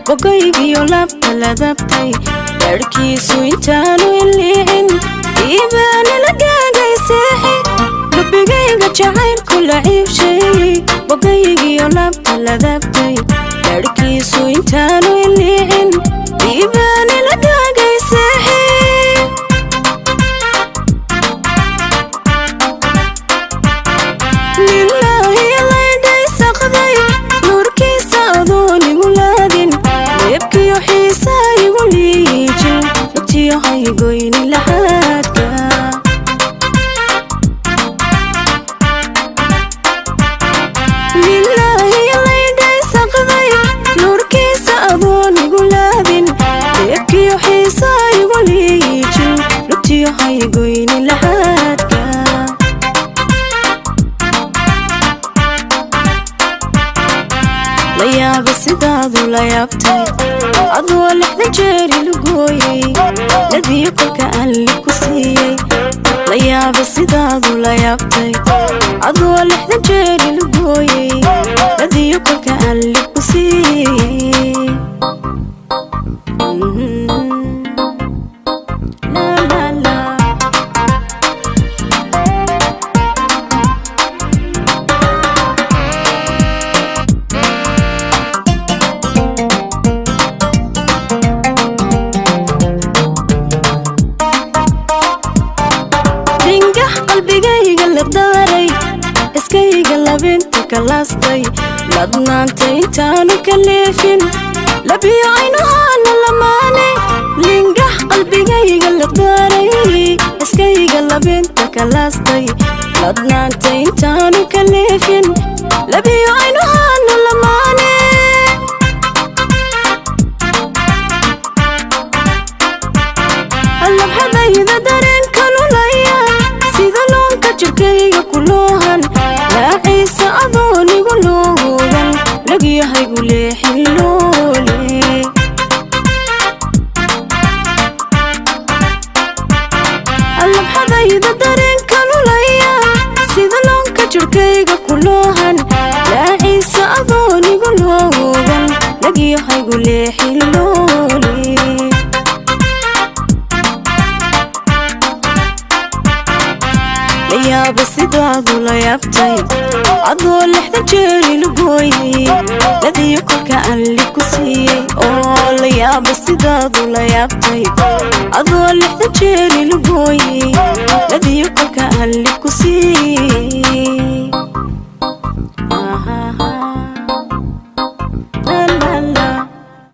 bogaygiyo labta la dabtay dharkiisu intaanu iliicin iibaana la gaagay seexi lubigayga jacaylku la ciibshay bogaygiyo labta la dabtay dharkiisu intaanu iliicin iibaana la gaagay seexi goyn lahaadka lillahi layday saqday nuurkiisa adoon igu laadin deebkiyo xiisa igu liijin lugtiyo hay goyn lahaadka la yaaba sidaadu la yaabtay adoo lixda jeeri lugooyay ladii kolka aan libku siiyey la yaaba sidaadu la yaabtay adoo lixda jeeri lugooyay ladii kolka aan libku siiyey qalbigayga la daaray iskayga labinta ka laastay ladnaanta intaanu ka leefin labiyo aynuhaana lamaane lingax qalbigayga la daaray iskayga labinta ka laastay ladnaanta intaanu ka leefin labiyo aynuhaana lamaane labxadayda dareenka lulaya sida loonka jirkayga ku loohan laaciisa adoonigu loodan lagyahaygu leexin loole labxadayda dareenka lulaya sida loonka jirkayga ku loohan laaciisa adoonigu loodan lagyahaygu leexin loole la yaaba sidaadu la yaabtay adoo lixda jeeri lugooyay ladii kolka aan libku siiyey oo la yaaba sidaadu la yaabtay adoo lixda jeeri lugooyay ladii kolka aan libku siiyey